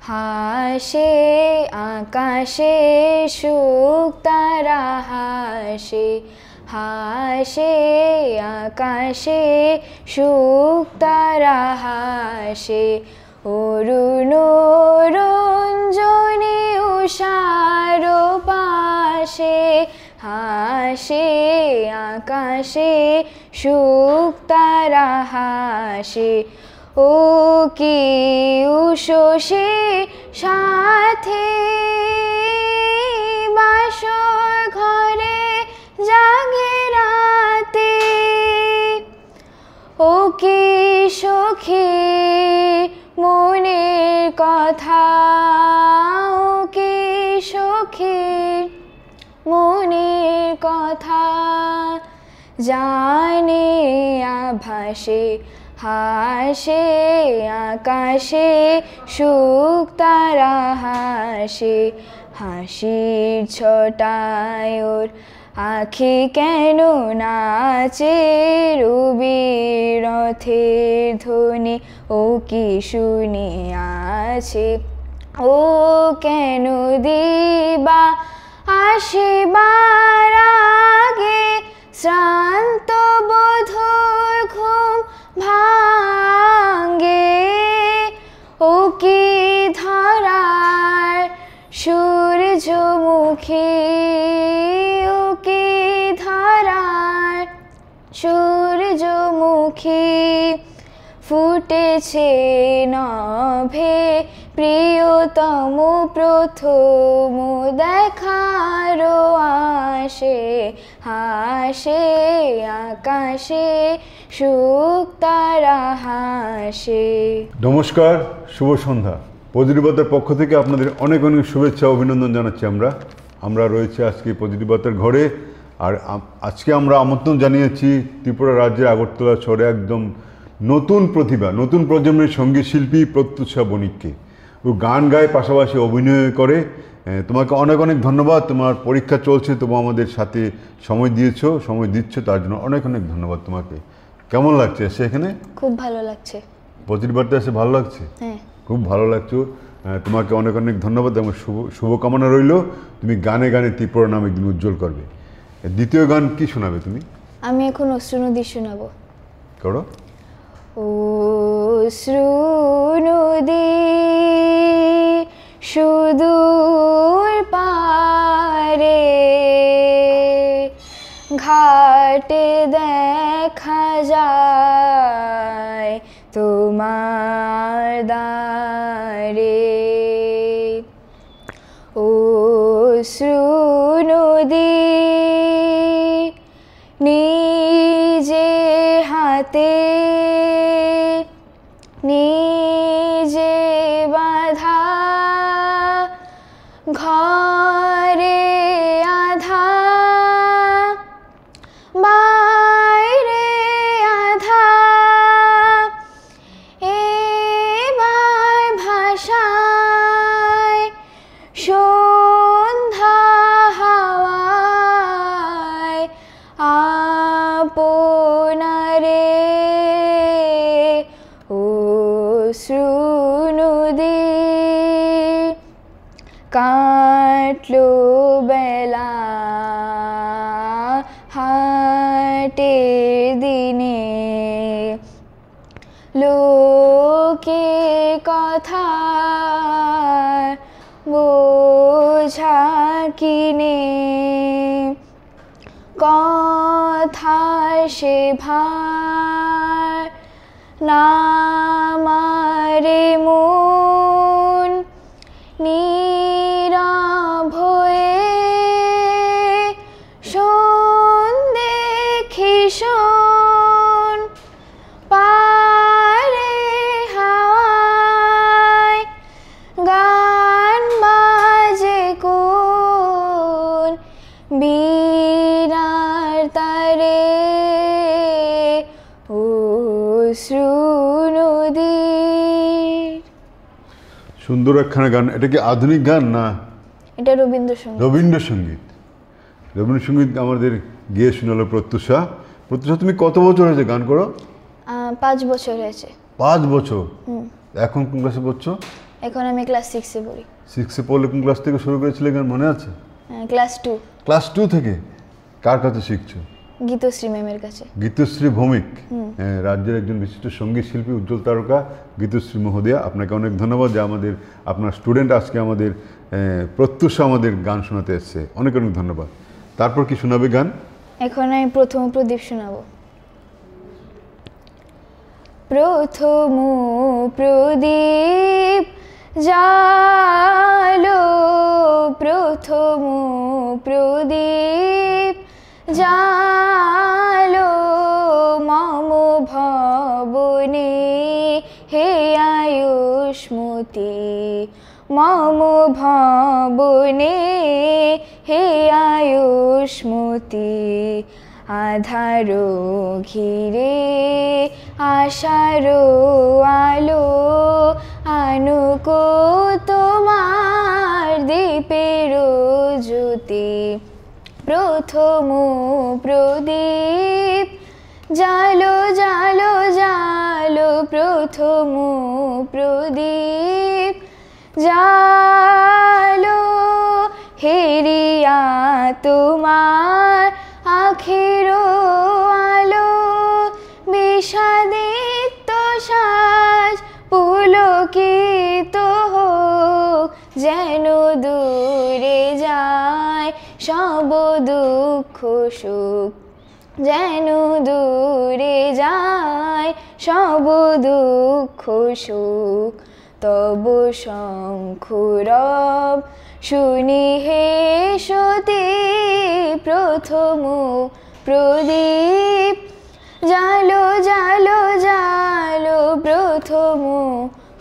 হাসে আকাশে সুখ তারা হাসে, হাসে আকাশে সুখ তারা হাসে। অরুণ রঞ্জনী উষার পাশে, হাসে আকাশে সুখ তারা হাসে। ও কি উষসী সাথী বাসর ঘরে জাগে রাতে, ও কি সখী মনের কথা, ও কি সখী মনের কথা। জানে আভাসে হাসে আকাশে সুখ তারা হাসে। হাসির ছটায় ওর আখি কেন নাচে, রবি রথের ধ্বনি ও কি শুনে আছে। ও কেন দিবা আসিবার আগে শ্রান্ত বধূর ঘুম ভাঙ্গে। ও কি ধরার সূর্যমুখী, ও কি ধরার সূর্যমুখী। ফুটেছে নভে প্রিয়তম প্রথম দেখার আসে, হাসে আকাশে সুখ তারা হাসে। নমস্কার, শুভ সন্ধ্যা। পজিটিভ বার্তার পক্ষ থেকে আপনাদের অনেক অনেক শুভেচ্ছা অভিনন্দন জানাচ্ছি। আমরা রয়েছি আজকে পজিটিভ বার্তার ঘরে। আর আজকে আমরা আমন্ত্রণ জানিয়েছি ত্রিপুরা রাজ্যের আগরতলা শহরে একদম নতুন প্রতিভা, নতুন প্রজন্মের সঙ্গীত শিল্পী প্রত্যুষা বণিককে। ও গান গায়, পাশাপাশি অভিনয় করে। তোমাকে অনেক অনেক ধন্যবাদ। তোমার পরীক্ষা চলছে, তবু আমাদের সাথে সময় দিচ্ছ, তার জন্য অনেক অনেক ধন্যবাদ তোমাকে। কেমন লাগছে এসে এখানে? খুব ভালো লাগছে। পজিটিভ বার্তা এসে ভালো লাগছে? হ্যাঁ, খুব ভালো লাগছে। তোমাকে অনেক অনেক ধন্যবাদ এবং শুভকামনা রইল। তুমি গানে গানে ত্রিপুরা নাম একদিন উজ্জ্বল করবে। দ্বিতীয় গান কি শোনাবে তুমি? আমি এখন অশ্রু নদী শোনাবো। করো। অশ্রু নদী সুদূর পারে, ঘাটে দেখা যায় তোমার দ্বারে। অশ্রু নদী নিজে হাতে নিজে বাঁধা ঘরে আধা, বাইরে আধা, এবার ভাষায় সন্ধ্যা হাওয়ায় আপনারে। অশ্রু নদী কাটলো বেলা হাটের দিনে, লোকে কথা বোঝা কিনে। কথার সে ভার নামারে মন, নীরব হয়ে শোন দেখি শোন, পারে হাওয়ায় গান বাজে কোন বীণার তারে। অশ্রু নদী। সুন্দর একখানা গান। এটা কি আধুনিক গান না? এটা রবীন্দ্রসঙ্গীত। রবীন্দ্রসঙ্গীত। রবীন্দ্রসঙ্গীত আমাদের গিয়ে শোনালো প্রত্যুষা। প্রত্যুষা, তুমি কত বছর হয়েছে গান করো? 5 বছর হয়েছে। 5 বছর? এখন কোন ক্লাসে পড়ছো? এখন আমি ক্লাস 6-এ পড়ি। 6-এ পড়লে কোন ক্লাস থেকে শুরু করেছিলে গান মনে আছে? ক্লাস 2। ক্লাস 2 থেকে? কার কাছে শিখছো? গীতশ্রী ম্যামের কাছে। গীতশ্রী ভৌমিক, হ্যাঁ, রাজ্যের একজন বিশিষ্ট সঙ্গীত শিল্পী, উজ্জ্বল তারকা গীতশ্রী মহোদয়া। আপনাকে অনেক ধন্যবাদ যে আপনার স্টুডেন্ট আজকে আমাদের প্রত্যুষ আমাদের গান শোনাতে এসছে। অনেক অনেক ধন্যবাদ। তারপর কি শোনাবে গান? এখন আমি প্রথম প্রদীপ শোনাবো। প্রথম প্রদীপ জালো, প্রথম প্রদীপ জালো, মম ভবনে হে আয়ুষ্মতি, মম ভবনে হে আয়ুষ্মতি। আধারো ঘিরে আশারো আলো, আনুকো তোমার দীপের জ্যোতি। প্রথম প্রদীপ জালো জালো জালো, প্রথম প্রদীপ জালো, হেরিয়া তোমার আখের আলো, বিষাদিত সাজ পুলকিত হোক, যেন দূরে যায় সব দুঃখ সুখ, যেন দূরে যায় সব দুঃখ সুখ। তব শঙ্খরব শুনি হে সতী, প্রথম প্রদীপ জালো জালো জালো, প্রথম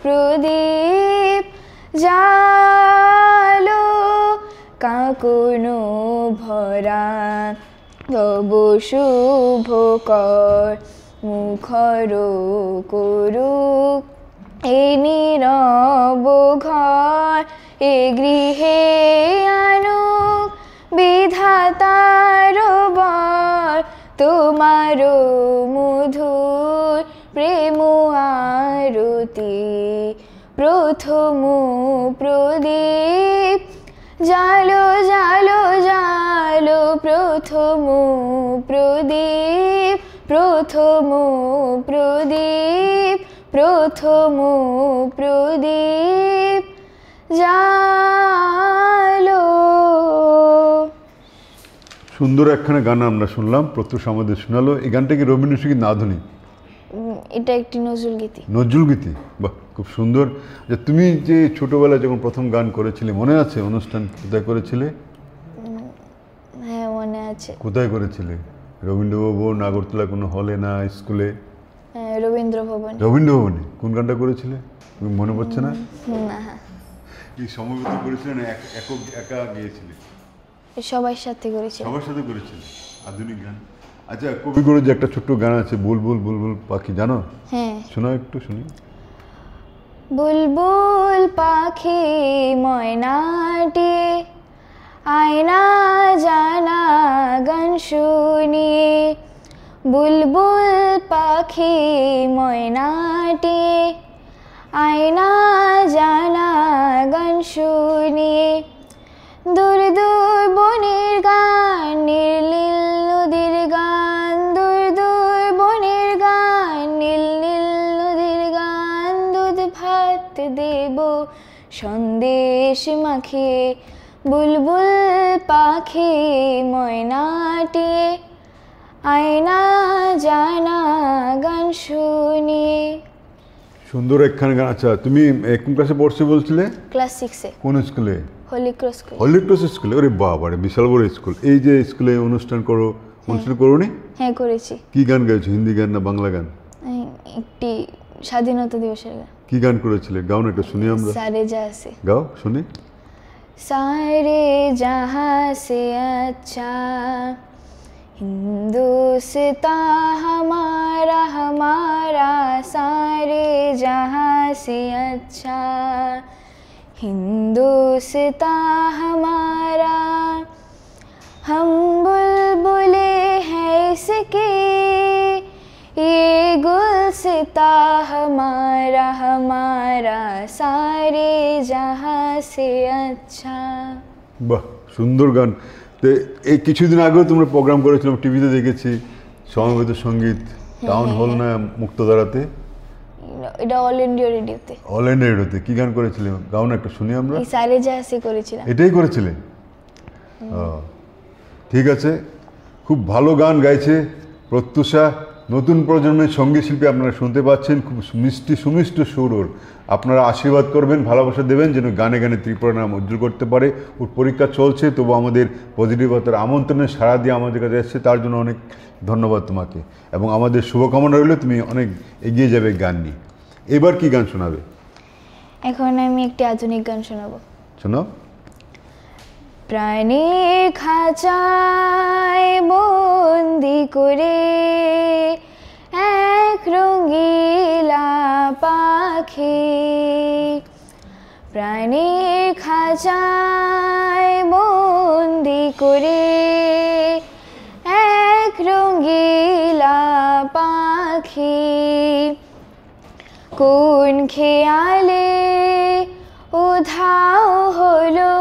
প্রদীপ জালো। কাঁকনো ভরা তব শুভকর মুখর করুক এ নীরব ঘর, এ গৃহে আনুক বিধাতার বর, তোমার মধুর প্রেম আরতি। প্রথম প্রদীপ জালো জালো জালো, প্রথম প্রদীপ, প্রথম প্রদীপ, প্রথম প্রদীপ জালো। সুন্দর একখানা গান আমরা শুনলাম, প্রত্যুষ আমাদের শোনালো। এই গানটা কি রবীন্দ্রসঙ্গীত না আধুনিক? এটা একটি নজরুল গীতি। নজরুল গীতি, বাহ, খুব সুন্দর। যে তুমি যে ছোটবেলায় যখন প্রথম গান করেছিলে মনে আছে? অনুষ্ঠান কোথায় করেছিলে? হ্যাঁ মনে আছে। কোথায় করেছিলে? রবীন্দ্রভবন, আগরতলা কোনো হলে না স্কুলে? রবীন্দ্র ভবন। রবীন্দ্র ভবনে। কোন গানটা করেছিলে তুমি মনে পড়ছে না? না, এই সমবেত করেছিলে না একক একা গিয়েছিলে? সবার সাথে করেছি। সবার সাথে করেছিলে আধুনিক গান। আচ্ছা, কবিগুরুর যে একটা ছোট্ট গান আছে বুলবুল বুলবুল পাখি, জানো? হ্যাঁ শোনাও একটু শুনি। বুলবুল পাখি ময়নাটি আয়না জানা গান শুনিয়ে, বুলবুল পাখি ময়নাটি আয়না জানা গান শুনিয়ে, দূর দূর বনের গান, নীল নীল নদীর গান, দূর দূর বনের গান, নীল নীল নদীর গান, দুধ ভাত দেব সন্দেশ মাখিয়ে, বুলবুল পাখি ময়নাটি আয়না জানা গান শুনিয়ে। সুন্দর একখানে গান। আচ্ছা, তুমি কোন ক্লাসে পড়ছো বলছিলে? ক্লাস 6-এ। কোন স্কুলে? Holy Cross school. Holy Cross স্কুলে? ওরে বাবা রে, বিশাল বড় স্কুল। এই যে স্কুলে অনুষ্ঠান করো, অনুষ্ঠান করোনি? হ্যাঁ করেছি। কি গান গাইছো? হিন্দি গান না বাংলা গান? একটি স্বাধীনতা দিবসের গান। কি গান করেছিলে? গাও না, একটা শুনি আমরা। সারে জাহাঁ সে। গাও শুনি। सारे जहाँ से अच्छा हिंदुस्तां हमारा हमारा, सारे जहाँ से अच्छा हिंदुस्तां हमारा। हम बुलबुलें हैं इसके ये गुलसितां रिश्ता हमारा हमारा सारे जहां से अच्छा। বাহ, সুন্দর গান। তো এই কিছুদিন আগেও তোমরা প্রোগ্রাম করেছিলাম, টিভিতে দেখেছি, সমবেত সঙ্গীত টাউন হল না মুক্তধারাতে, এটা অল ইন্ডিয়া রেডিওতে। অল ইন্ডিয়া রেডিওতে কি গান করেছিলে? গাও না একটা শুনি আমরা। এই সারে জাহাঁ সে করেছিলাম। এটাই করেছিলে? ঠিক আছে, খুব ভালো গান গাইছে প্রত্যুষা। নতুন প্রজন্মের সঙ্গীত শিল্পী আপনারা শুনতে পাচ্ছেন, খুব মিষ্টি সুমিষ্ট সুর ওর। আপনারা আশীর্বাদ করবেন, ভালোবাসা দেবেন যেন গানে গানে ত্রিপুরা নাম উজ্জ্বল করতে পারে। ওর পরীক্ষা চলছে, তবু আমাদের পজিটিভতার আমন্ত্রণে সাড়া দিয়ে আমাদের কাছে এসছে, তার জন্য অনেক ধন্যবাদ তোমাকে, এবং আমাদের শুভকামনা রইল তুমি অনেক এগিয়ে যাবে গান নিয়ে। এবার কি গান শোনাবে? এখন আমি একটি আধুনিক গান শোনাবো। শোনাও। প্রাণের খাঁচায় বন্দি করে এক রঙিলা পাখি, প্রাণের খাঁচায় বন্দি করে এক রঙিলা পাখি, কোন খেয়ালে উধাও হলো,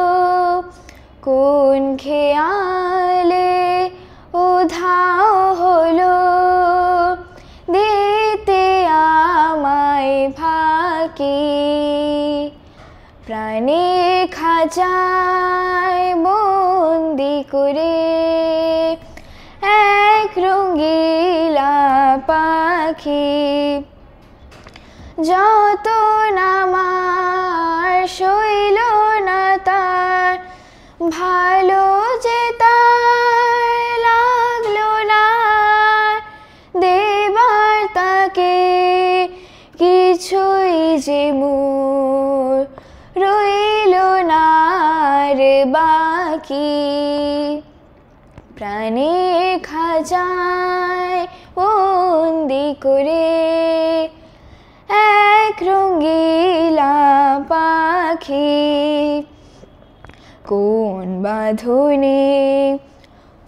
কোন খেয়ালে উধাও হলো, দিতে আমায় ফাঁকি, প্রাণের খাঁচায় বন্দি করে এক রঙিলা পাখি, যত নামার শৈল না তার, ভালো যে তার লাগলো না, দেবার তাকে কিছুই যে মোর রইল না রে বাকি, প্রাণের খাঁচায় বন্দি করে এক রঙিলা পাখি, কোন বাঁধনে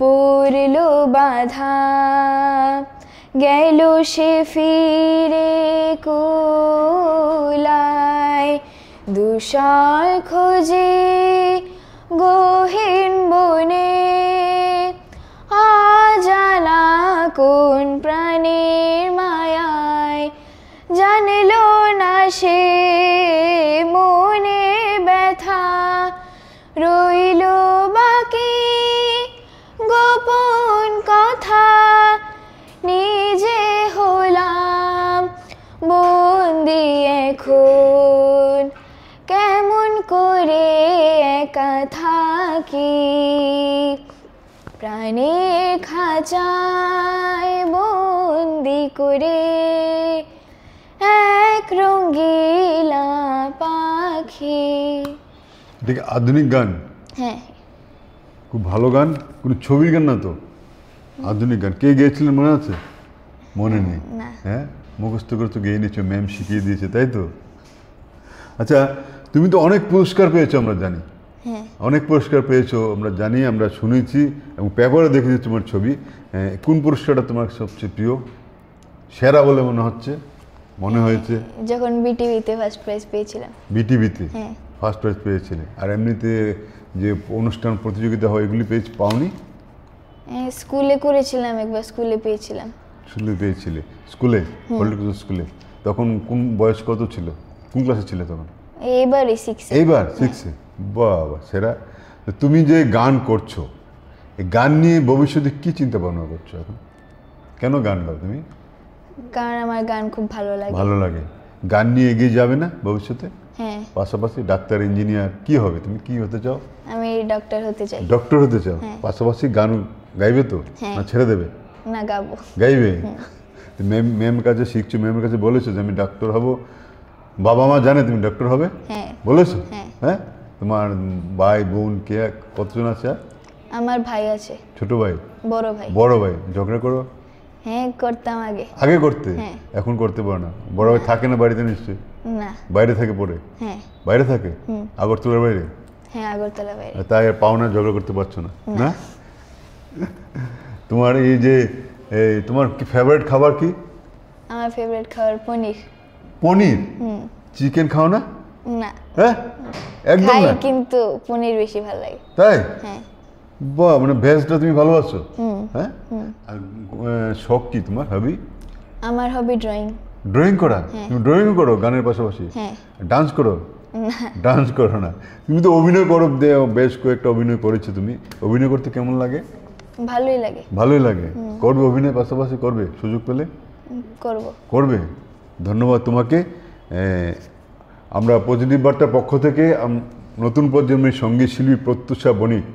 পড়ল বাধা, গেল সে ফিরে কোলায়, দুষার খোঁজে গহীন বনে, অজানা কোন প্রাণের মায়ায়, জানলো না সে মনে ব্যথা, রইল বাকি গোপন কথা, নিজে হলাম বন্দি এখন, কেমন করে একা থাকি, প্রাণের খাঁচায় বন্দি করে এক রঙিলা পাখি। ঠিক আধুনিক গান? হ্যাঁ, খুব ভালো গান। কোনো ছবির গান না তো, আধুনিক গান। কে গেয়েছিলেন মনে আছে? মনে নেই? না। হ্যাঁ, মুখস্থ করে তো গেয়ে নিচ্ছ, ম্যাম শিখিয়ে দিয়েছে, তাই তো? আচ্ছা, তুমি তো অনেক পুরস্কার পেয়েছো আমরা জানি। হ্যাঁ, অনেক পুরস্কার পেয়েছো আমরা জানি, আমরা শুনেছি এবং পেপারে দেখেছি তোমার ছবি। কোন পুরস্কারটা তোমার সবচেয়ে প্রিয়, সেরা বলে মনে হচ্ছে, মনে হয়েছে? যখন বিটিভিতে ফার্স্ট প্রাইজ পেয়েছিলাম। বিটিভিতে হ্যাঁ, ফার্স্ট প্রাইজ পেয়েছিলে? আর এমনিতে যে অনুষ্ঠান প্রতিযোগিতা হয় এগুলি পাওনি? স্কুলে করেছিলাম একবার, স্কুলে পেয়েছিলাম। স্কুলে পেয়েছিলে? স্কুলে, পলিটিক্যাল স্কুলে? তখন কোন বয়স কত ছিল, কোন ক্লাসে ছিলে তখন? এইবারই 6। এইবার 6-এ? বাবা, সেরা। তো তুমি যে গান করছো, এই গান নিয়ে ভবিষ্যতে কি চিন্তা ভাবনা করছো এখন? কেন গান গাও তুমি? কারণ আমার গান খুব ভালো লাগে। ভালো লাগে। গান নিয়ে এগিয়ে যাবে না ভবিষ্যতে? হ্যাঁ, পাশাপাশি ডাক্তার, ইঞ্জিনিয়ার, কি হবে? তুমি কি হতে চাও? আমি ডক্টর হতে চাই। ডক্টর হতে চাও? হ্যাঁ। পাশাপাশি গান গাইবে তো, হ্যাঁ। না ছেড়ে দেবে? না, গাবো। গাইবে? ম্যামের কাছে শিখছো, ম্যামের কাছে বলেছো যে আমি ডাক্তার হব? বাবা মা জানে তুমি ডক্টর হবে? হ্যাঁ। বলেছো? হ্যাঁ। হ্যাঁ। তোমার ভাই বোন কে কতজন আছে? আমার ভাই আছে। ছোট ভাই? বড় ভাই। বড় ভাই। ঝগড়া করো? হ্যাঁ, করতাম আগে। আগে করতে? হ্যাঁ। এখন করতে পারো না? বড় ভাই থাকে না বাড়িতে নিশ্চয়ই? না। বাইরে থাকে পড়ে? হ্যাঁ। বাইরে থাকে? আগরতলার বাইরে? হ্যাঁ, আগরতলা বাইরে। তাই আর পাও না, ঝগড়া করতে পারছো না? না। তোমার এই যে তোমার কি ফেভারিট খাবার কি? আমার ফেভারিট খাবার পনির। পনির? চিকেন খাও না? না, হ্যাঁ, একদম খাই না। কিন্তু পনির বেশি ভালো লাগে। তাই? হ্যাঁ। বাহ, মানে ভেজটা তুমি ভালোবাসো? হ্যাঁ। আর শখ কি তোমার, হবি? আমার হবি ড্রয়িং। ড্রয়িং করা? তুমি ড্রয়িং করো গানের পাশাপাশি? হ্যাঁ। ডান্স করো? ডান্স করো না। তুমি তো অভিনয় করো, বেশ কয়েকটা অভিনয় করেছো তুমি। অভিনয় করতে কেমন লাগে? ভালোই লাগে। ভালোই লাগে। করবে অভিনয় পাশাপাশি, করবে সুযোগ পেলে? করব। করবে। ধন্যবাদ তোমাকে। আমরা পজিটিভ বার্তার পক্ষ থেকে নতুন প্রজন্মের সঙ্গীত শিল্পী প্রত্যুষা বণিক,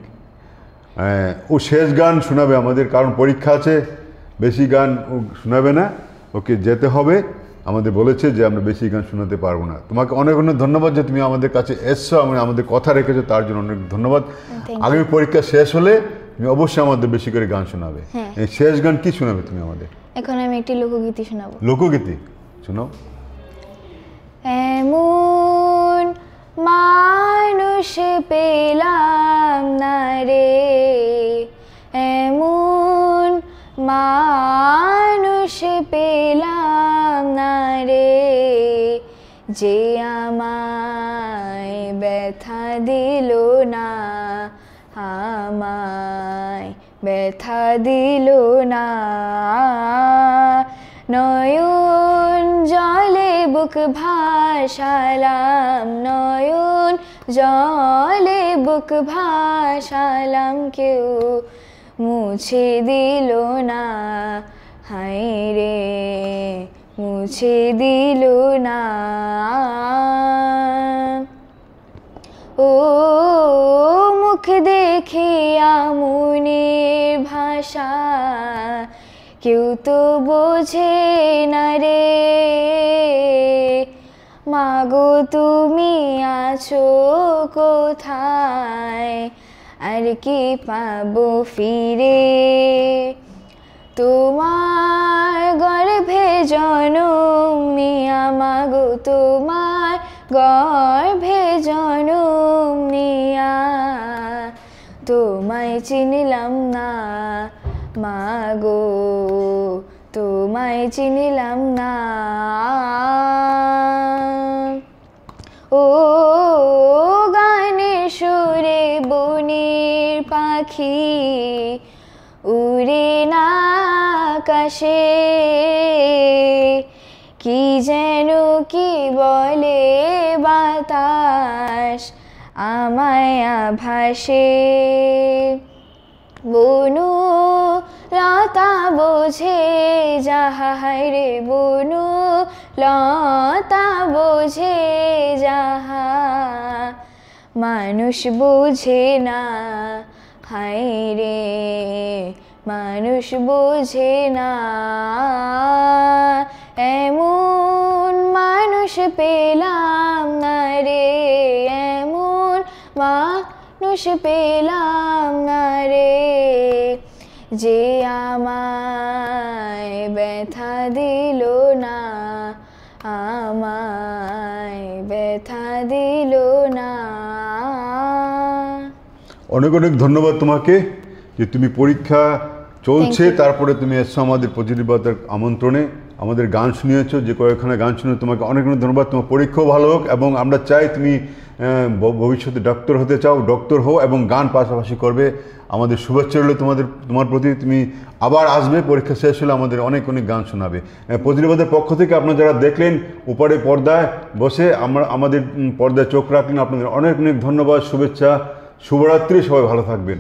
ও শেষ গান শোনাবে আমাদের, কারণ পরীক্ষা আছে, বেশি গান ও শোনাবে না, ওকে যেতে হবে। আমাদের বলেছে যে আমরা বেশি গান শোনাতে পারবো না। তোমাকে অনেক অনেক ধন্যবাদ যে তুমি আমাদের কাছে এসছো, আমাদের কথা রেখেছো, তার জন্য অনেক ধন্যবাদ। আগামী পরীক্ষা শেষ হলে তুমি অবশ্যই আমাদের বেশি করে গান শোনাবে। এই শেষ গান কি শোনাবে তুমি আমাদের? এখন আমি একটি লোকগীতি শোনাবো। লোকগীতি শোনাও। এমন মানুষ পেলাম না রে, এমন মানুষ পেলাম না রে, যে আমায় ব্যথা দিল না, আমায় ব্যথা দিল না। নয়ন জলে বুক ভাসালাম, নয়ন জলে বুক ভাসালাম, কেউ মুছে দিল না, হায় রে মুছে দিল না। ও মুখ দেখিয়া মনের ভাষা কেউ তো বোঝে না রে, মাগো তুমি আছো কোথায়, আর কি পাবো ফিরে, তোমার গর্ভে জনম নিয়া, মাগো তোমার গর্ভে জনম নিয়া, তোমায় চিনলাম না, মাগো তোমায় চিনলাম না। ও গানের সুরে বনের পাখি উড়ে না আকাশে, কি যেন কি বলে বাতাস আমায় আভাসে, বনু লতা বোঝে যাহা, রে বনু লতা বোঝে যাহা, মানুষ বোঝে না, হায় রে মানুষ বোঝে না। এমন মানুষ পেলাম না রে, এমন মানুষ পেলাম না রে, যে আমায় ব্যথা দিল না, আমায় ব্যথা দিল না। অনেক অনেক ধন্যবাদ তোমাকে যে তুমি পরীক্ষা চলছে তারপরে তুমি এসছো আমাদের পজিটিভ বার্তার আমন্ত্রণে, আমাদের গান শুনিয়েছো, যে কয়েকখানা গান শুনে তোমাকে অনেক অনেক ধন্যবাদ। তোমার পরীক্ষাও ভালো হোক এবং আমরা চাই তুমি ভবিষ্যতে ডক্টর হতে চাও, ডক্টর হও এবং গান পাশাপাশি করবে। আমাদের শুভেচ্ছা রইল তোমার প্রতি, তুমি আবার আসবে পরীক্ষা শেষ হলে আমাদের অনেক অনেক গান শোনাবে। প্রতিবাদের পক্ষ থেকে আপনারা যারা দেখলেন উপরে পর্দায় বসে আমাদের পর্দায় চোখ রাখলেন, আপনাদের অনেক অনেক ধন্যবাদ, শুভেচ্ছা, শুভরাত্রি, সবাই ভালো থাকবেন।